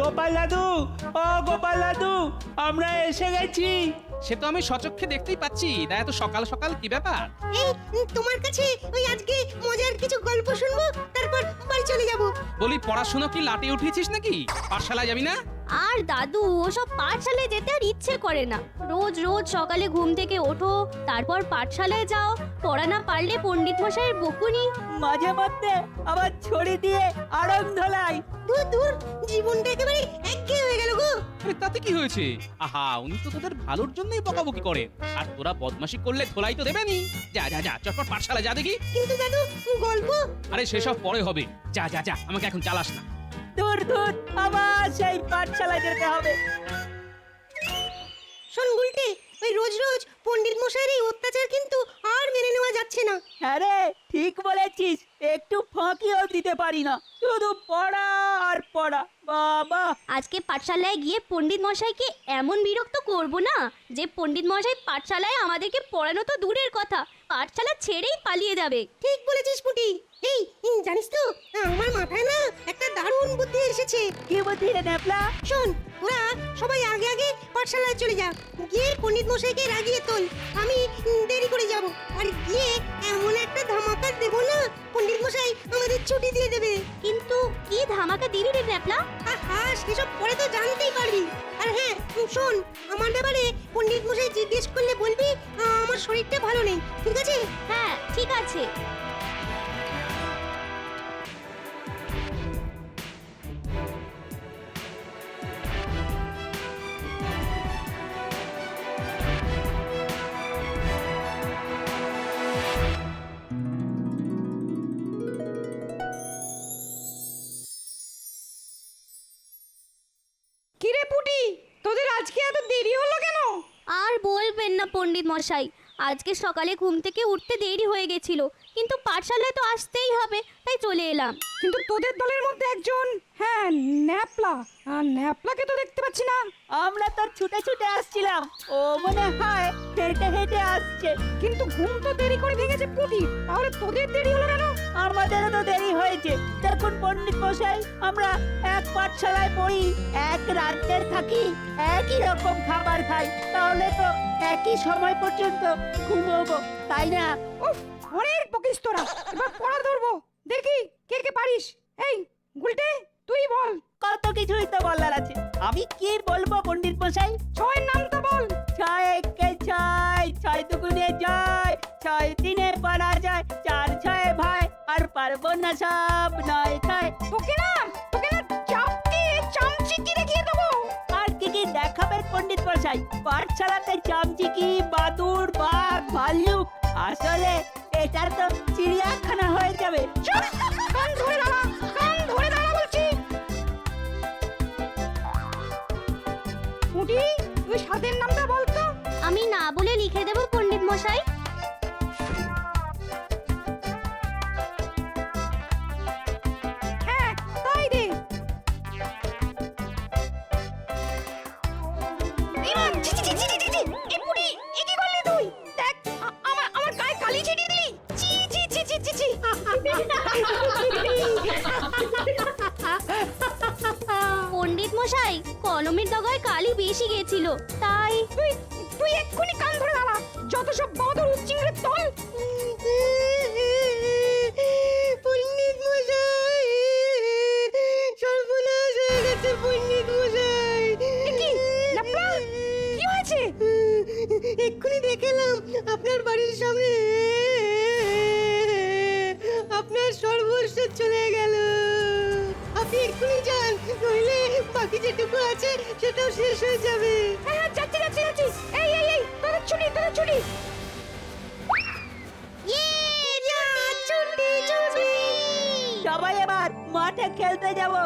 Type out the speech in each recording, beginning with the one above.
গোপাল দাদু, ও গোপাল দাদু, আমরা এসে গেছি। সে তো আমি সচক্ষে দেখতেই পাচ্ছি। তা এত সকাল সকাল কি ব্যাপার? এই তোমার কাছে ওই আজকে মজার কিছু গল্প শুনবো, তারপর বাড়ি চলে যাব। বলি পড়াশোনা কি লাটে উঠিয়েছিস নাকি? পাঠশালায় যাবি না? আর দাদু ওসব পাঠশালায় যেতে আর ইচ্ছে করে না। রোজ রোজ সকালে ঘুম থেকে ওঠো, তারপর পাঠশালায় যাও, পড়া না পারলে পণ্ডিত মশাইয়ের বকুনি। মাঝে মধ্যে আবার ছড়ি দিয়ে আড়ং ধলাই। দূর দূর, জীবনটা একেবারে একঘেয়ে হয়ে গেল গো। আরে তাতে কি হয়েছে? আহা, উনি তো তোদের ভালোর জন্যই বকাবকি করেন। আর তোরা বদমাশি করলে ধোলাই তো দেবেনি। যা যা যা, চটপট পাঠশালায় যা দেখি। কিন্তু দাদু, গল্প? আরে সেসব পরে হবে। যা যা যা, আমাকে এখন চালাস না। দূর দূর, আবার সেই পাঠশালায় যেতে হবে। শোন গুলটে, ওই রোজ রোজ পণ্ডিত মশাইয়ের এই অত্যাচার কিন্তু আর মেনে নেওয়া যাচ্ছে না। হ্যাঁ রে, ঠিক বলেছিস। একটু ফাঁকিও দিতে পারি না, শুধু পড়া আর পড়া। বাবা, আজকে পাঠশালায় গিয়ে পণ্ডিত মশাইকে এমন বিরক্ত করব না যে পণ্ডিত মশাই পাঠশালায় আমাদেরকে পড়ানো তো দূরের কথা, পাঠশালা ছেড়েই পালিয়ে যাবে। ঠিক বলেছিস পুটি। এই জানিস তো, আমার মাথায় না একটা দারুণ বুদ্ধি এসেছে। কি বুদ্ধি রে ন্যাপলা? শোন, তোরা সবাই আগে আগে পাঠশালায় চলে যা, গিয়ে পণ্ডিত মশাইকে রাগিয়ে তোল। আমি দেরি করে যাব, আর গিয়ে এমন একটা ধামাকা দেবো না, পণ্ডিত মশাই আমাদের ছুটি দিয়ে দেবে। কিন্তু কি ধামাকা দিবি রে ন্যাপলা? আহা, সেসব পরে তো জানতেই পারবি। আর হ্যাঁ শোন, আমার ব্যাপারে পণ্ডিত মশাই জিজ্ঞেস করলে বলবি আমার শরীরটা ভালো নেই, ঠিক আছে? হ্যাঁ ঠিক আছে। কিরে পুটি, তোদের আজকে এত দেরি হলো কেন? আর বলবেন না পণ্ডিত মশাই, আজকে সকালে ঘুম থেকে উঠতে দেরি হয়ে গেছিল, কিন্তু পাঠশালায় তো আসতেই হবে, তাই চলে এলাম। কিন্তু তোদের দলের মধ্যে একজন, হ্যাঁ ন্যাপলা, ন্যাপলাকে তো দেখতে পাচ্ছি না। আমরা তো ছুটে ছুটে আসছিলাম, ও মনে হয় হেঁটে হেঁটে আসছে। কিন্তু ঘুম তো দেরি করে ভেঙেছে পুটি, তাহলে তোদের দেরি হলো কেন? আমাদেরও তো দেরি হয়েছে। দেখুন পণ্ডিত মশাই, আমরা এক পাঠশালায় পড়ি, এক রাজ্যের থাকি, একই রকম খাবার খাই, তাহলে তো একই সময় পর্যন্ত ঘুমোবো, তাই না? উফ, অনেক বকিস তোরা, এবার পড়া ধরবো, দেখি কে কে পারিস। এই গুলটে, তুই বল। কত কিছুই তো বলার আছে, আমি কি বলবো পণ্ডিত মশাই? ছয়ের নামটা বল। ছয় একে ছয়, ছয় দুগুণে জয়, ছয় দিনে পারা যায়, চার ছয় ভাই, আর পারবো না সব, নয় ছয়। তোকে না চাপকে চামচিকি দেখিয়ে দেবো। আর কি কি দেখাবেন পণ্ডিত মশাই? পাঠশালাতে চামচিকি, বাদুড়, বাঘ, ভাল্লুক, আসলে এটার তো চিড়িয়াখানা হয়ে যাবে। চুপ, কান ধরে দাঁড়া, কান ধরে দাঁড়া বলছি। পুটি, তুই সাতের নামটা বল তো। আমি না বলে লিখে দেব পণ্ডিত মশাই। হ্যাঁ তাই দে। এবার ছি ছি ছি ছি ছি, এ পুটি, এ কি করলি তুই? দেখ, আমার গায়ে কালি ছিটিয়ে দিলি। ছি ছি ছি ছি ছি ছি। পণ্ডিত মশাই, কলমের ডগায় কালি বেশি গেছিল, তাই। তুই এক্ষুনি কান ধরে দাঁড়া, যত সব বাঁদর উচ্চিংড়ে তল। পণ্ডিত মশাই, সর্বনাশ হয়ে গেছে পণ্ডিত মশাই। কি ন্যাপলা, কি হয়েছে? এক্ষুনি দেখলাম আপনার বাড়ির সামনে আপনার সর্বস্ব চলে গেল। আপনি এক্ষুনি যান, নইলে বাকি যেটুকু আছে সেটাও শেষ হয়ে যাবে। হ্যাঁ যাচ্ছি যাচ্ছি যাচ্ছি। এই এই এই, তোদের ছুটি তোদের ছুটি। ছুটি ছুটি। সবাই এবার মাঠে খেলতে যাবো।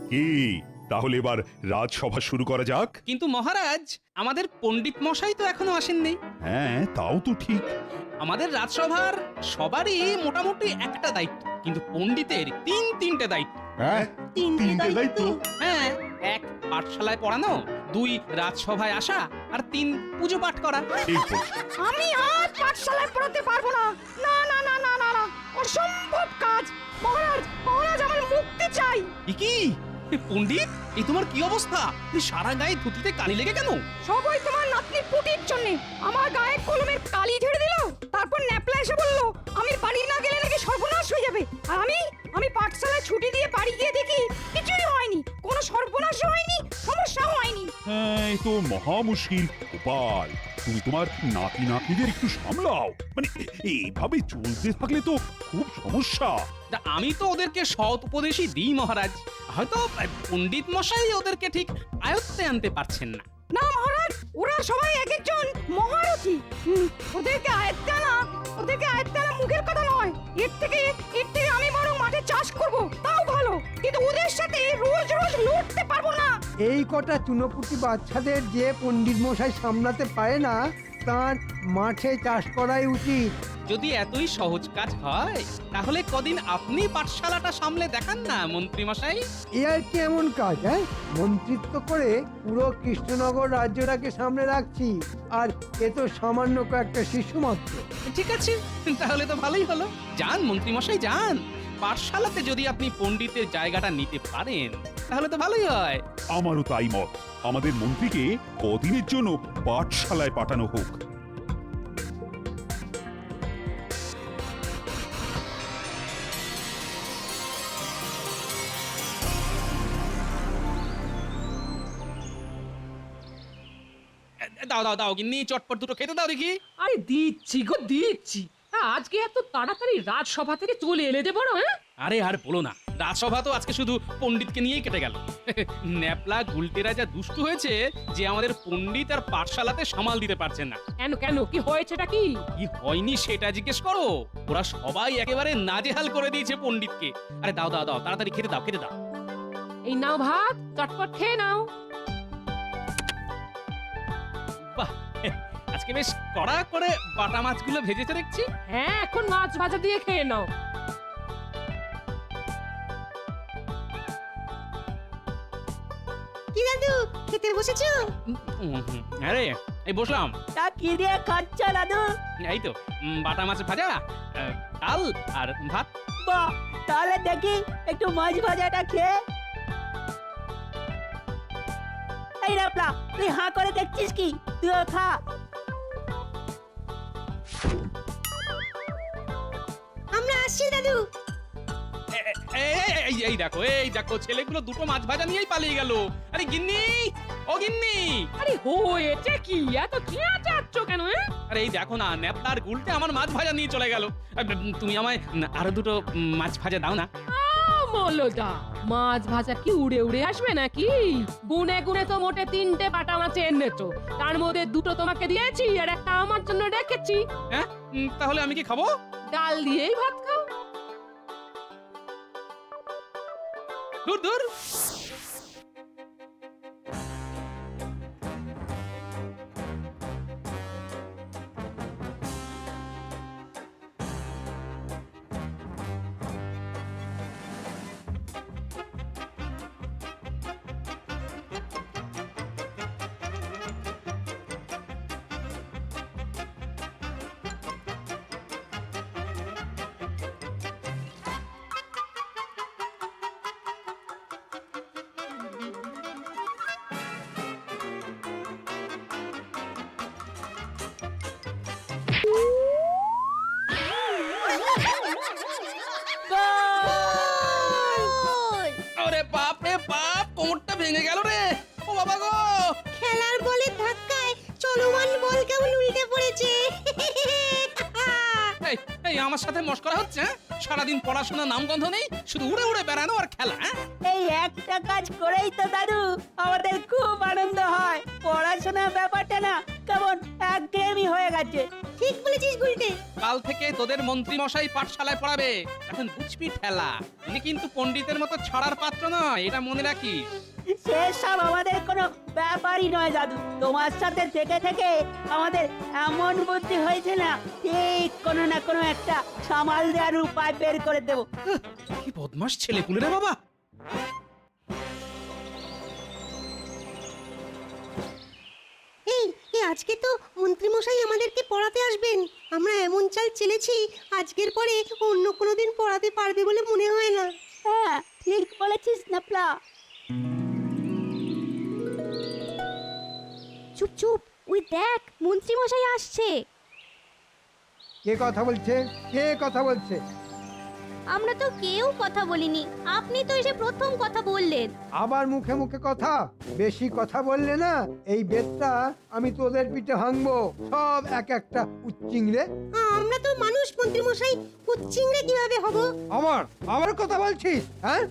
কি তাহলে এবার রাজসভা শুরু করা যাক? কিন্তু মহারাজ, আমাদের পণ্ডিত মশাই তো এখনো আসেননি। হ্যাঁ, তাও তো ঠিক। আমাদের রাজসভার সবারই মোটামুটি একটা দায়িত্ব, কিন্তু পণ্ডিতের তিনটে দায়িত্ব। হ্যাঁ, তিনটে দায়িত্ব। হ্যাঁ, এক পাঠশালায় পড়ানো, 2 রাজসভায় আসা আর 3 পুজো পাঠ করা। ঠিক বলছো। আমি আর পাঠশালায় পড়াতে পারবো না। না না না না না না, অসম্ভব কাজ। মহারাজ, মহারাজ, আমার মুক্তি চাই। কি পণ্ডিত, এই তোমার কি অবস্থা? তুই সারা গায়ে ধুতিতে কালি লেগে কেন? সবাই তোমার নাতনি পুটির জন্য আমার গায়ে কলমের কালি ঝেড়ে দিল। তারপর ন্যাপলা এসে বলল আমি বাড়ি না গেলে নাকি সর্বনাশ হয়ে যাবে। আর আমি পাঠশালায় ছুটি দিয়ে বাড়ি গিয়ে দেখি কিছুই হয়নি, কোনো সর্বনাশ হয়নি, সমস্যা হয়নি। হ্যাঁ, এই তো মহা মুশকিল। গোপাল, তুমি তোমার নাতি নাতনিদের একটু সামলাও। মানে এইভাবে চলতে থাকলে তো খুব সমস্যা। তা আমি তো ওদেরকে সৎ উপদেশই দিই মহারাজ, হয়তো পণ্ডিত মশাই ওদেরকে ঠিক আয়ত্তে আনতে পারছেন না। না মহারাজ, ওরা সবাই এক একজন মহারথী। ওদেরকে আয়ত্তে আনা মুখের কথা নয়। এর থেকে আমি বরং মাঠে চাষ করব, তাও ভালো। কিন্তু ওদের সাথে রোজ রোজ লড়তে পারবো না। এই কটা চুনোপুটি বাচ্চাদের যে পণ্ডিত মশাই সামলাতে পারে না, তার মাঠে চাষ করাই উচিত। যদি এতই সহজ কাজ হয় তাহলে কদিন আপনি পাঠশালাটা সামলে দেখান না মন্ত্রী মশাই। এ আর কি এমন কাজ, হ্যাঁ? মন্ত্রিত্ব করে পুরো কৃষ্ণনগর রাজ্যটাকে সামনে রাখছি, আর এ তো সামান্য কয়েকটা শিশু মাত্র। ঠিক আছে, তাহলে তো ভালোই হলো। যান মন্ত্রী মশাই যান, পাঠশালাতে যদি আপনি পণ্ডিতের জায়গাটা নিতে পারেন তাহলে তো ভালোই হয়। আমারও তাই মত। আমাদের মন্ত্রীকে কদিনের জন্য পাঠশালায় পাঠানো হোক। দাও দাও দাও গিন্নি, চটপট দুটো খেতে দাও দেখি। আরে দিচ্ছি গো দিচ্ছি। আজকে এত তাড়াতাড়ি রাজসভা থেকে চলে এলে যে বড়, হ্যাঁ? আরে আর বলো না, রাজসভা তো আজকে শুধু পণ্ডিতকে নিয়েই কেটে গেল। ন্যাপলা গুলটেরা যা দুষ্টু হয়েছে যে আমাদের পণ্ডিত আর পাঠশালাতে সামাল দিতে পারছেন না। কেন কেন, কি হয়েছেটা কি? কি হয়নি সেটা জিজ্ঞেস করো। ওরা সবাই একেবারে নাজেহাল করে দিয়েছে পণ্ডিতকে। আরে দাও দাও দাও, তাড়াতাড়ি খেতে দাও, খেতে দাও। এই নাও ভাত, চটপট খেয়ে নাও। বাহ, আজকে বেশ কড়া করে বাটা মাছগুলো ভেজেছে দেখছি। হ্যাঁ, এখন মাছ ভাজা দিয়ে খেয়ে নাও। কি দাদু, খেতে বসেছো? আরে এই বসলাম। তা কি দিয়ে খাচ্ছ দাদু? এই তো বাটা মাছ ভাজা, ডাল আর ভাত। বাহ, তাহলে দেখি একটু মাছ ভাজাটা খেয়ে। এই রাপলা, তুই হাঁ করে দেখছিস কি? তুইও খা। আমরা আসছি দাদু। এই দেখো, এই দেখো, ছেলেগুলো দুটো মাছ ভাজা নিয়েই পালিয়ে গেল। আরে গিন্নি, ও গিন্নি। আরে হয়েছে কি, এত চেঁচাচ্ছ কেন? আরে এই দেখো না, ন্যাপলার গুলটে আমার মাছ ভাজা নিয়ে চলে গেল। তুমি আমায় আরো দুটো মাছ ভাজা দাও না। মলদা, মাছ ভাজা কি উড়ে উড়ে আসবে নাকি? গুনে গুনে তো মোটে 3টে বাটা মাছ এনেছো, তার মধ্যে 2টো তোমাকে দিয়েছি আর একটা আমার জন্য রেখেছি। হ্যাঁ, তাহলে আমি কি খাবো? ডাল দিয়েই ভাত খাও। দূর দূর। আরে বাপ রে বাপ, কোমরটা ভেঙে গেল রে। ও বাবা গো। খেলার বলের ধাক্কায় চলমান বল কেমন উল্টে পড়েছে। এই এই আমার সাথে মশকরা হচ্ছে? হ্যাঁ? সারাদিন পড়াশোনা নামগন্ধ নেই, শুধু উড়ে উড়ে বেড়ানো আর খেলা। হ্যাঁ? এই একটা কাজ করেই তো দাদু আমাদের খুব আনন্দ হয়। পড়াশোনার ব্যাপারটা না কেমন একঘেয়েমি হয়ে গেছে। ঠিক বলেছিস গুলটে। কাল থেকে তোদের মন্ত্রী মশাই পাঠশালায় পড়াবে, এখন বুঝবি ঠেলা। উনি কিন্তু পণ্ডিতের মতো ছড়ার পাত্র নয়, এটা মনে রাখিস। সেসব আমাদের কোনো ব্যাপারই নয় দাদু। তোমার সাথে থেকে থেকে আমাদের এমন বুদ্ধি হয়েছে না, ঠিক কোনো না কোনো একটা সামাল দেওয়ার উপায় বের করে দেবো। কি বদমাস ছেলে পুলে রে বাবা। আজকে তো মন্ত্রীমশাই আমাদেরকে পড়াতে আসবেন। আমরা এমন চাল চেলেছি আজকের পরে অন্য কোনো দিন পড়াতে পারবে বলে মনে হয় না। হ্যাঁ ঠিক বলেছিস ন্যাপলা। চুপ চুপ, ওই দেখ মন্ত্রী মশাই আসছে। কে কথা বলছে? কে কথা বলছে? আমরা তো কেউ কথা বলিনি, আপনি তো এসে প্রথম কথা বললেন। আবার মুখে মুখে কথা, বেশি কথা বললে না এই বেতটা আমি তোদের পিঠে ভাঙবো। সব এক একটা উচ্চিংড়ে। আমরা তো মানুষ মন্ত্রীমশাই, কুচ্চিংড়ে কিভাবে হব? আবার কথা বলছিস? হ্যাঁ,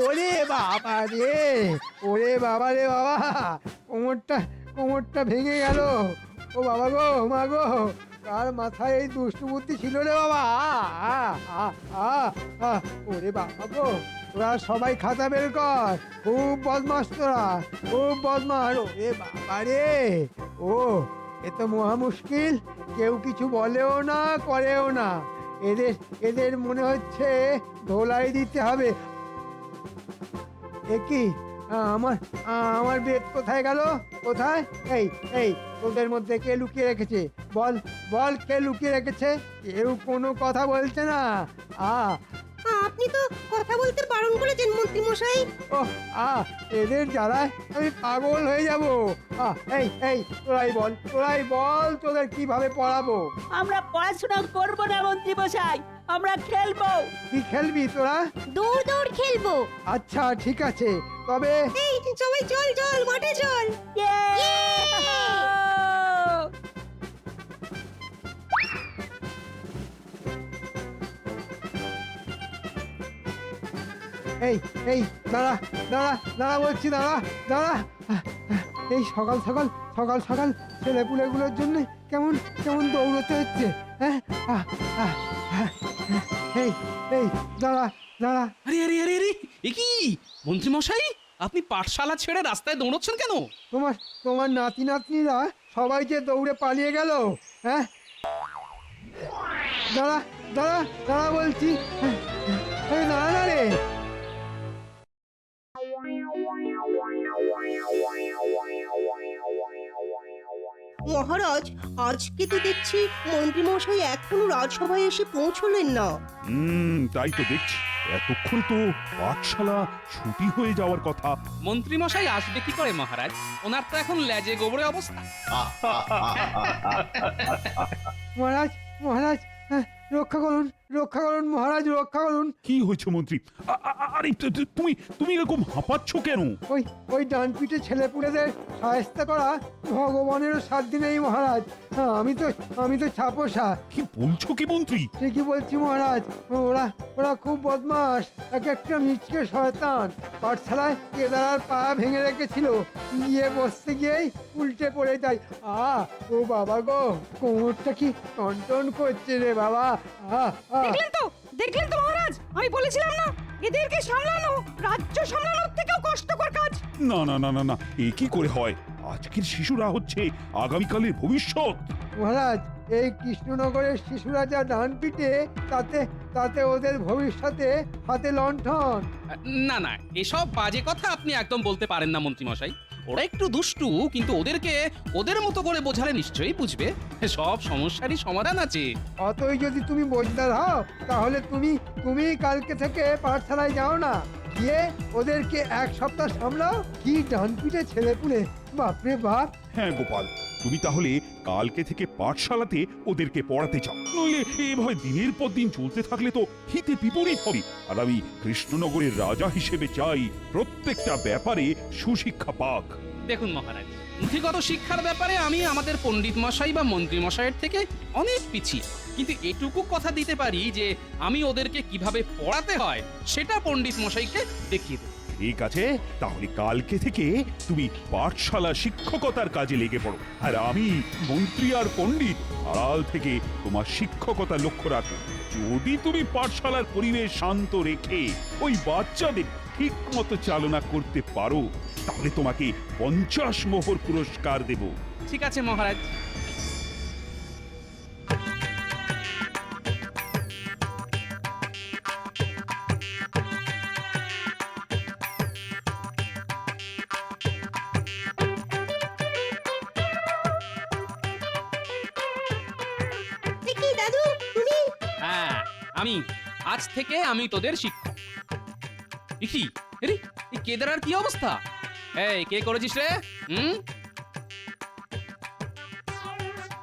ওরে বাবা রে, ওরে বাবা রে বাবা, কোমরটা ভেঙে গেল। ও বাবা গো, মা গো, কার মাথায় এই দুষ্টু বুদ্ধি ছিল রে বাবা? ওরে বাবা গো, তোরা সবাই খাতা বের কর। খুব বদমাস তোরা, খুব বদমাস। ওরে বাবা রে, ও এ তো মহা মুশকিল। কেউ কিছু বলেও না, করেও না। এদের মনে হচ্ছে ধোলাই দিতে হবে। কি আমার বেদ কোথায় গেল? কোথায়? এই তোদের মধ্যে কে লুকিয়ে রেখেছে? বল কে লুকিয়ে রেখেছে? কেউ কোনো কথা বলছে না। আপনি তো কথা বলতে বারণ করেছেন মন্ত্রীমশাই। ও এদের জ্বালায় আমি পাগল হয়ে যাব। এই তোরাই বল তোদের কিভাবে পড়াবো? আমরা পড়াশোনা করব না মন্ত্রী মশাই, আমরা খেলবো। কি খেলবি তোরা? দৌড় দৌড় খেলবো। আচ্ছা ঠিক আছে, তবে এই সবাই চল মাঠে চল। এই দাঁড়া বলছি, দাঁড়া। এই সকাল সকাল ছেলেপুলেগুলোর জন্য কেমন দৌড়তে হচ্ছে। হ্যাঁ, এই দাঁড়া। আরে আরে আরে আরে, এ কি মন্ত্রী মশাই, আপনি পাঠশালা ছেড়ে রাস্তায় দৌড়চ্ছেন কেন? তোমার নাতিরা সবাই যে দৌড়ে পালিয়ে গেল। হ্যাঁ, দাঁড়া বলছি। দাঁড়া না রে। মহারাজ, আজকে তো দেখছি মন্ত্রীমশাই এখনো রাজসভায় এসে পৌঁছলেন না। তাই তো দেখছি। এতক্ষণ তো পাঠশালা ছুটি হয়ে যাওয়ার কথা। মন্ত্রী মশাই আসবে কি করে মহারাজ? ওনার তো এখন লেজে গোবরে অবস্থা। মহারাজ, রক্ষা করুন মহারাজ, রক্ষা করুন। কি হয়েছে মন্ত্রী? আরে তুমি এরকম হাঁপাচ্ছ কেন? ওই ডান পিঠে ছেলেপুলেদের সাহায্য করা ভগবানেরও সাধ্য নেই মহারাজ। আমি তো ছাপোষা। কি বলছো কি মন্ত্রী? ঠিকই বলছি মহারাজ। ওরা খুব বদমাস, একটা মিচকে শয়তান। পাঠশালায় কেদারার পা ভেঙে রেখেছিল, গিয়ে বসতে গিয়েই উল্টে পড়ে যায়। ও বাবা গো, কোমরটা কি টনটন করছে রে বাবা। দেখলেন তো মহারাজ, আমি বলেছিলাম না এদেরকে সামলানো রাজ্য সামলানোর থেকেও কষ্টকর কাজ। না, এ কি করে হয়? আজকের শিশুরা হচ্ছে আগামীকালের ভবিষ্যৎ। মহারাজ, এই কৃষ্ণনগরের শিশুরা যা ডান পিটে, তাতে ওদের ভবিষ্যতে হাতে লণ্ঠন। না, এসব বাজে কথা আপনি একদম বলতে পারেন না মন্ত্রী মশাই। ওরা একটু দুষ্টু, কিন্তু ওদেরকে ওদের মতো করে বোঝালে নিশ্চয়ই বুঝবে। সব সমস্যারই সমাধান আছে। অতই যদি তুমি বোঝদার হও, তাহলে তুমি কালকে থেকে পাঠশালায় যাও না, গিয়ে ওদেরকে এক সপ্তাহ সামলাও। কি ডান পিটে ছেলেপুলে, বাপরে বাপ। হ্যাঁ গোপাল, তুমি তাহলে কালকে থেকে পাঠশালাতে ওদেরকে পড়াতে চাও। নইলে এভাবে দিনের পর দিন চলতে থাকলে তো হিতে বিপরীত হবে। আর আমি কৃষ্ণনগরের রাজা হিসেবে চাই প্রত্যেকটা ব্যাপারে সুশিক্ষা পাক। দেখুন মহারাজ, পুঁথিগত শিক্ষার ব্যাপারে আমি আমাদের পণ্ডিত মশাই বা মন্ত্রী মশাইয়ের থেকে অনেক পিছিয়ে, কিন্তু এটুকু কথা দিতে পারি যে আমি ওদেরকে কিভাবে পড়াতে হয় সেটা পণ্ডিত মশাইকে দেখিয়ে দেব। ঠিক আছে, তাহলে কালকে থেকে তুমি পাঠশালা শিক্ষকতার কাজে লেগে পড়ো, আর আমি মন্ত্রী আর পণ্ডিত আড়াল থেকে তোমার শিক্ষকতা লক্ষ্য রাখো। যদি তুমি পাঠশালার পরিবেশ শান্ত রেখে ওই বাচ্চাদের ঠিক মতো চালনা করতে পারো, তাহলে তোমাকে 50 মোহর পুরস্কার দেব। ঠিক আছে মহারাজ। আমি আজ থেকে আমি তোদের শিক্ষক। কি আরে এই কেদারার কি অবস্থা? এই কে করেছিস রে?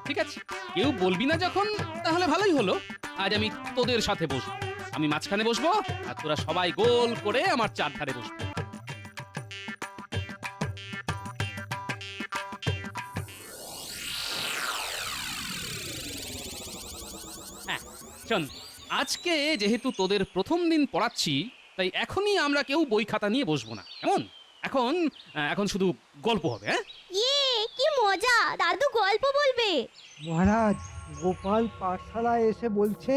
ঠিক আছে, কেউ বলবি না যখন, তাহলে ভালোই হলো। আজ আমি তোদের সাথে বসবো, আমি মাঝখানে বসবো আর তোরা সবাই গোল করে আমার চারধারে বসবো। হ্যাঁ শোন, আজকে যেহেতু তোদের প্রথম দিন পড়াচ্ছি, তাই এখনই আমরা কেউ বই খাতা নিয়ে বসবো না, কেমন? এখন শুধু গল্প হবে। হ্যাঁ, ইয়ে কি মজা, দাদু গল্প বলবে। মহারাজ, গোপাল পাঠশালায় এসে বলছে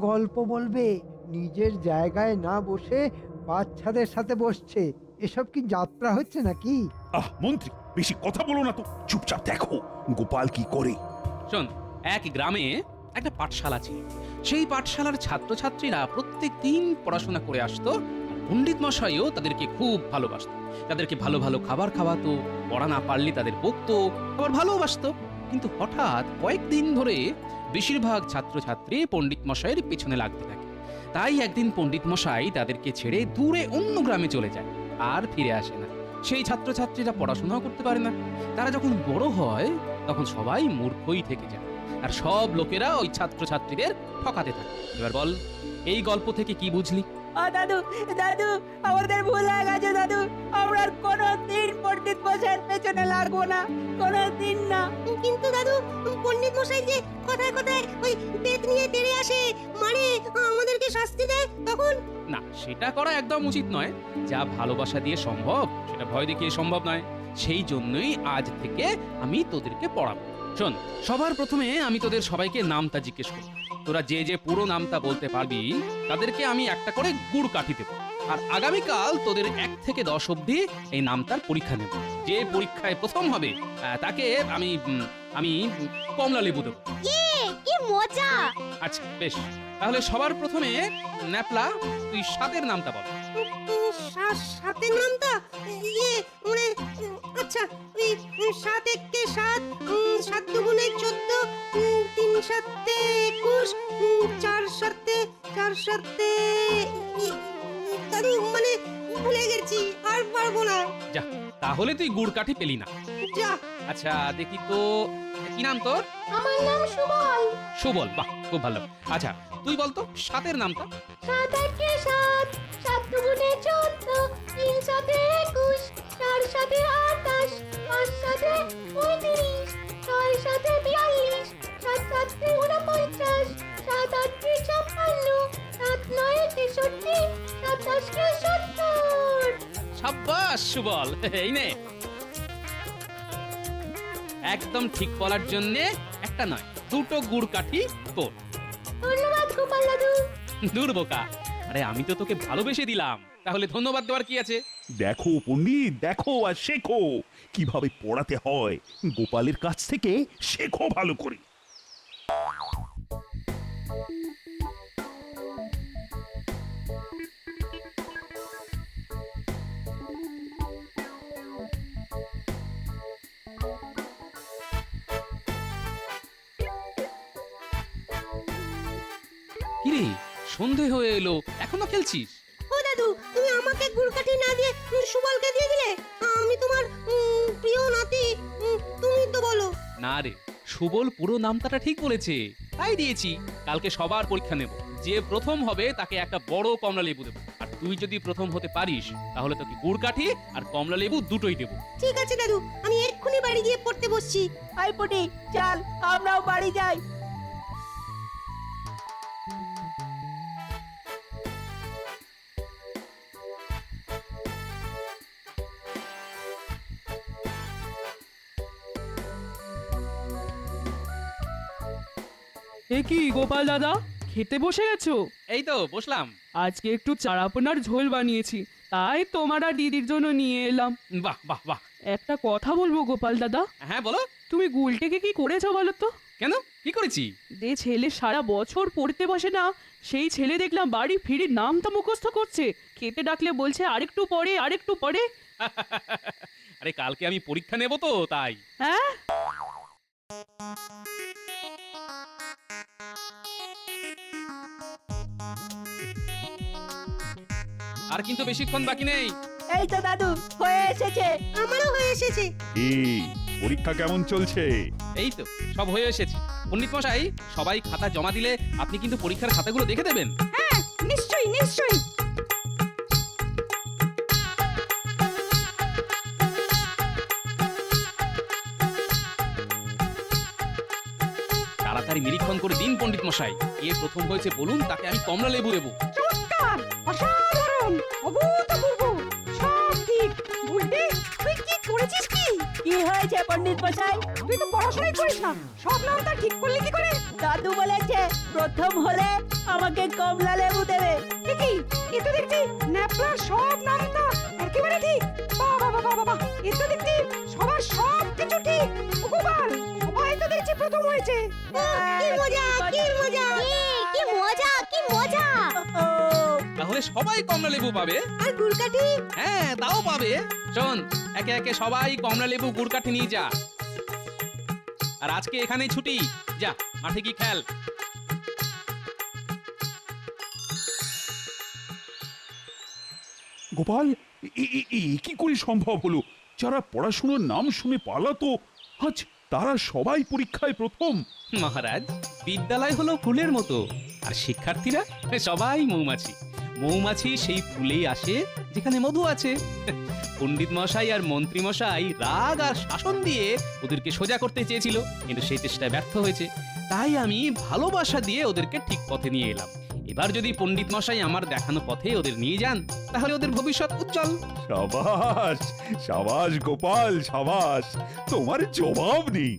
গল্প বলবে, নিজের জায়গায় না বসে বাচ্চাদের সাথে বসছে। এসব কি যাত্রা হচ্ছে নাকি? মন্ত্রী, বেশি কথা বলো না তো, চুপচাপ দেখো গোপাল কি করে। শোন, এক গ্রামে একটা পাঠশালা ছিল। সেই পাঠশালার ছাত্রছাত্রীরা প্রত্যেক দিন পড়াশোনা করে আসতো। পণ্ডিত মশাইও তাদেরকে খুব ভালোবাসতো, তাদেরকে ভালো ভালো খাবার খাওয়াতো, পড়া না পারলে তাদের বকতো, আবার ভালোবাসতো। কিন্তু হঠাৎ কয়েকদিন ধরে বেশিরভাগ ছাত্রছাত্রী পণ্ডিত মশাইয়ের পেছনে লাগতে থাকে। তাই একদিন পণ্ডিত মশাই তাদেরকে ছেড়ে দূরে অন্য গ্রামে চলে যায়, আর ফিরে আসে না। সেই ছাত্রছাত্রীরা পড়াশোনাও করতে পারে না। তারা যখন বড় হয় তখন সবাই মূর্খই থেকে যায়, আর সব লোকেরা ওই ছাত্রছাত্রীদের ঠকাতে থাকে। এবার বল, এই গল্প থেকে কি বুঝলি? দাদু দাদু, আমাদের ভুল হয়ে গেছে দাদু। আমরা আর কোনোদিন পণ্ডিত মশাইয়ের পেছনে লাগবো না, কোনোদিন না। কিন্তু দাদু, পণ্ডিত মশাই যে কথায় কথায় ওই বেত নিয়ে তেড়ে আসে, মারে, আমাদেরকে শাস্তি দেয়, তখন? না, সেটা করা একদম উচিত নয়। যা ভালোবাসা দিয়ে সম্ভব সেটা ভয় দেখিয়ে সম্ভব নয়। সেই জন্যই আজ থেকে আমি তোদেরকে পড়াবো। শোন, সবার প্রথমে আমি তোদের সবাইকে নামটা জিজ্ঞেস করব। তোরা যে যে পুরো নামটা বলতে পারবি তাদেরকে আমি একটা করে গুড় কাঠি দেবো। আর আগামীকাল তোদের 1 থেকে 10 অবধি এই নামটার পরীক্ষা নেব। যে পরীক্ষায় প্রথম হবে তাকে আমি কমলা লেবু দেবো। ইয়ে কি মজা। আচ্ছা বেশ, তাহলে সবার প্রথমে ন্যাপলা, তুই 7-এর নামটা বল। সাতের নামটা? ইয়ে মানে, আচ্ছা, ওই 7 একে 7, 7 দুগুণে 14, 3 সাতে 21, 4 সাতে দাদু, মানে ভুলে গেছি, আর পারবো না। যা, তাহলে তুই গুড় কাঠি পেলি না। যা। আচ্ছা দেখি তো, কি নাম তোর? আমার নাম সুবল। সুবল, বাহ, খুব ভালো। আচ্ছা তুই বলতো 7-এর নামটা। 7 একে 7, 7 দুগুণে 14, 3 সাতে 21, 4 সাতে 28, 5 সাতে 35, 6 সাতে 42, 7 সাতে 49, 7 আটে 56, 7 নয়ে 63, 7 দশে 70। সাব্বাস সুবল, এই নে। একদম ঠিক বলার জন্য একটা নয়, 2টো গুড় কাঠি তোর। ধন্যবাদ গোপাল দাদু। দূর বোকা, আরে আমি তো তোকে ভালোবেসে দিলাম, তাহলে ধন্যবাদ দেওয়ার কি আছে? দেখো পণ্ডিত, দেখো আর শেখো কিভাবে পড়াতে হয়। গোপালের কাছ থেকে শেখো ভালো করে। কিরে, সন্ধে হয়ে এলো, এখনো খেলছিস? ও দাদু, তুমি আমাকে গুড়কাঠি না দিয়ে সুবলকে দিয়ে দিলে। আমি তোমার প্রিয় নাতি, তুমি তো বলো। না রে, সুবল পুরো নামটা ঠিক বলেছে, তাই দিয়েছি। কালকে সবার পরীক্ষা নেব, যে প্রথম হবে তাকে একটা বড় কমলা লেবু দেবো। আর তুই যদি প্রথম হতে পারিস তাহলে তোকে গুড় কাঠি আর কমলা লেবু দুটোই দেবো। ঠিক আছে দাদু, আমি এক্ষুনি বাড়ি গিয়ে পড়তে বসছি। আই পুটি, চল আমরাও বাড়ি যাই। এ কি গোপাল দাদা, খেতে বসে গেছো? এই তো বসলাম। আজকে একটু চারাপোনার ঝোল বানিয়েছি, তাই তোমার আর দিদির জন্য নিয়ে এলাম। বাহ বাহ বাহ। একটা কথা বলবো গোপাল দাদা, হ্যাঁ বলো। তুমি গুলটেকে কি করেছো বলো তো? কেন, কি করেছি? যে ছেলে সারা বছর পড়তে বসে না, সেই ছেলে দেখলাম বাড়ি ফিরে নামটা মুখস্থ করছে। খেতে ডাকলে বলছে আরেকটু পরে, আরেকটু পরে। আরে কালকে আমি পরীক্ষা নেব তো, তাই। হ্যাঁ, আর কিন্তু বেশিক্ষণ বাকি নেই। এই তো দাদু হয়ে এসেছে। আমারও হয়ে এসেছে। এই পরীক্ষা কেমন চলছে? এই তো সব হয়ে এসেছে। পণ্ডিত মশাই, সবাই খাতা জমা দিলে আপনি কিন্তু পরীক্ষার খাতাগুলো দেখে দেবেন। হ্যাঁ, নিশ্চয়ই নিশ্চয়ই। তাড়াতাড়ি নিরীক্ষণ করে দিন পণ্ডিত মশাই। কে প্রথম হয়েছে বলুন, তাকে আমি কমলা লেবু দেবো। চমৎকার, অসাধারণ, অভূতপূর্ব, সব ঠিক। বুঝলি তুই কি করেছিস? কি কি হয়েছে পণ্ডিত মশাই? তুই তো পড়াশোনাই করিস না, সব নামটা ঠিক করলি কি করে? দাদু বলেছে প্রথম হলে আমাকে কমলা লেবু দেবে। দেখি এ তো দেখছি ন্যাপলার সব নামটা একেবারে ঠিক। বাহ বাহ বাহ বাহ, এ তো দেখছি সবার সব কিছু ঠিক। ও গোপাল, সবাই তো দেখছি প্রথম হয়েছে। কি মজা, কি মজা! কি মজা, কি মজা! ও, তাহলে সবাই কমলা লেবু পাবে। আর গুলকাঠি? হ্যাঁ, তাও পাবে। শোন, একে একে সবাই কমলা লেবু গুড় কাঠি নিয়ে যা। আর আজকে এখানেই ছুটি। যা মাঠে কি খেল। গোপাল, কি করে সম্ভব হলো? যারা পড়াশোনার নাম শুনে পালাতো, আজ তারা সবাই পরীক্ষায় প্রথম। মহারাজ, বিদ্যালয় হলো ফুলের মতো, আর শিক্ষার্থীরা সবাই মৌমাছি। মৌমাছি সেই ফুলেই আসে যেখানে মধু আছে। পণ্ডিত মশাই আর মন্ত্রী মশাই রাগ আর শাসন দিয়ে ওদেরকে সোজা করতে চেয়েছিল, কিন্তু সেই চেষ্টায় ব্যর্থ হয়েছে। তাই আমি ভালোবাসা দিয়ে ওদেরকে ঠিক পথে নিয়ে এলাম। এবার যদি পণ্ডিত মশাই আমার দেখানো পথে ওদের নিয়ে যান, তাহলে ওদের ভবিষ্যৎ উজ্জ্বল। সাবাস সাবাস গোপাল, সাবাস, তোমার জবাব নেই।